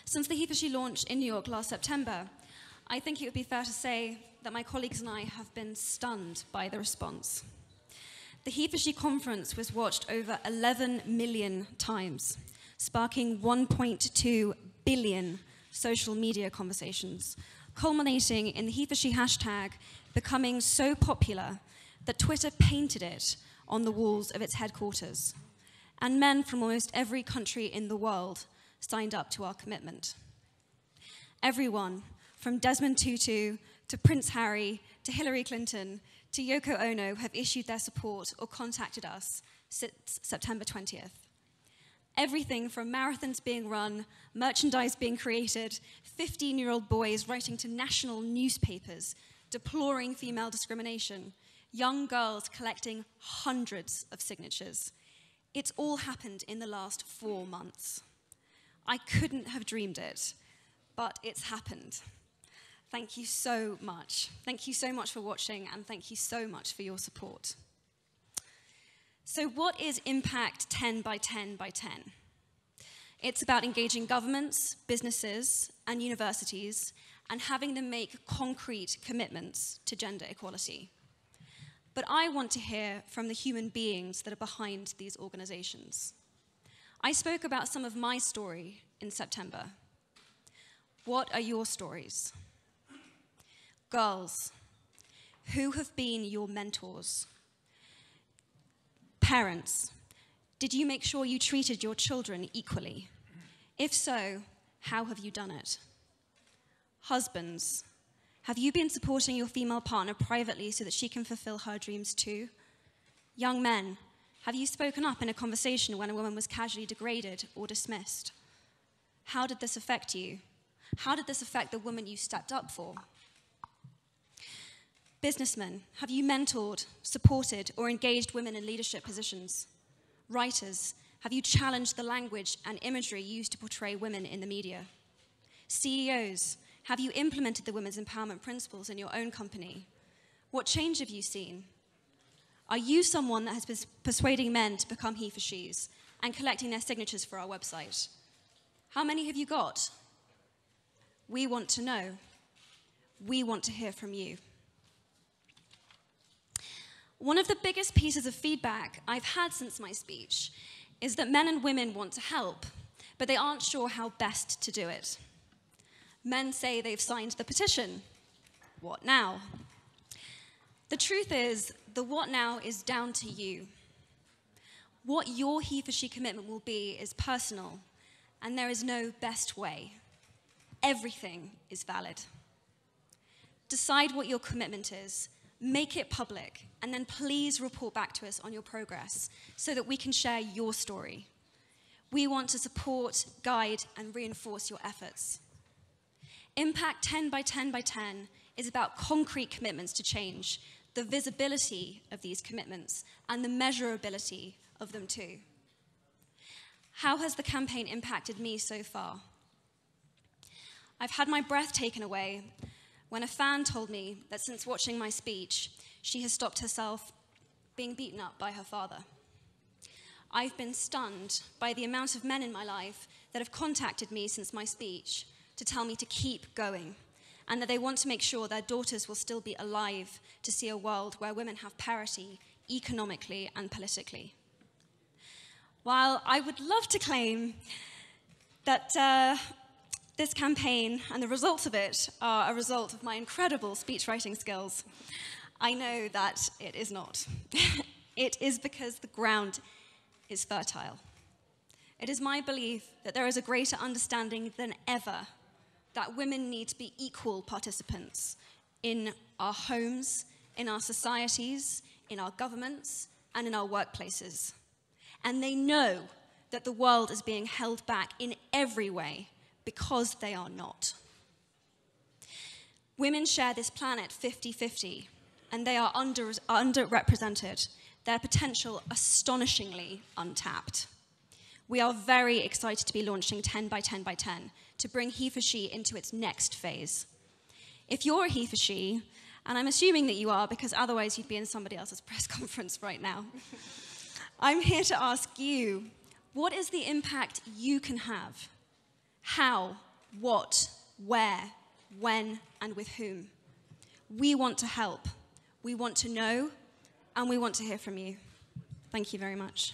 Since the He4She launch in New York last September, I think it would be fair to say that my colleagues and I have been stunned by the response. The He4She conference was watched over 11 million times, sparking 1.2 billion social media conversations, culminating in the He4She hashtag becoming so popular that Twitter painted it on the walls of its headquarters. And men from almost every country in the world signed up to our commitment. Everyone, from Desmond Tutu to Prince Harry to Hillary Clinton to Yoko Ono, have issued their support or contacted us since September 20th. Everything from marathons being run, merchandise being created, 15-year-old boys writing to national newspapers, deploring female discrimination, young girls collecting hundreds of signatures. It's all happened in the last 4 months. I couldn't have dreamed it, but it's happened. Thank you so much. Thank you so much for watching, and thank you so much for your support. So what is Impact 10 by 10 by 10? It's about engaging governments, businesses, and universities, and having them make concrete commitments to gender equality. But I want to hear from the human beings that are behind these organizations. I spoke about some of my story in September. What are your stories? Girls, who have been your mentors? Parents, did you make sure you treated your children equally? If so, how have you done it? Husbands, have you been supporting your female partner privately so that she can fulfill her dreams too? Young men, have you spoken up in a conversation when a woman was casually degraded or dismissed? How did this affect you? How did this affect the woman you stepped up for? Businessmen, have you mentored, supported, or engaged women in leadership positions? Writers, have you challenged the language and imagery used to portray women in the media? CEOs, have you implemented the women's empowerment principles in your own company? What change have you seen? Are you someone that has been persuading men to become He4Shes and collecting their signatures for our website? How many have you got? We want to know. We want to hear from you. One of the biggest pieces of feedback I've had since my speech is that men and women want to help, but they aren't sure how best to do it. Men say they've signed the petition. What now? The truth is, the what now is down to you. What your He4She commitment will be is personal, and there is no best way. Everything is valid. Decide what your commitment is, make it public, and then please report back to us on your progress so that we can share your story. We want to support, guide, and reinforce your efforts. Impact 10 by 10 by 10 is about concrete commitments to change, the visibility of these commitments, and the measurability of them too. How has the campaign impacted me so far? I've had my breath taken away when a fan told me that since watching my speech, she has stopped herself being beaten up by her father. I've been stunned by the amount of men in my life that have contacted me since my speech to tell me to keep going, and that they want to make sure their daughters will still be alive to see a world where women have parity economically and politically. While I would love to claim that this campaign and the results of it are a result of my incredible speech writing skills, I know that it is not. It is because the ground is fertile. It is my belief that there is a greater understanding than ever that women need to be equal participants in our homes, in our societies, in our governments, and in our workplaces. And they know that the world is being held back in every way because they are not. Women share this planet 50-50, and they are underrepresented, their potential astonishingly untapped. We are very excited to be launching 10 by 10 by 10 to bring He4She into its next phase. If you're a He4She, and I'm assuming that you are because otherwise you'd be in somebody else's press conference right now, I'm here to ask you, what is the impact you can have? How what, where, when, and with whom. We want to help. We want to know, and we want to hear from you. Thank you very much.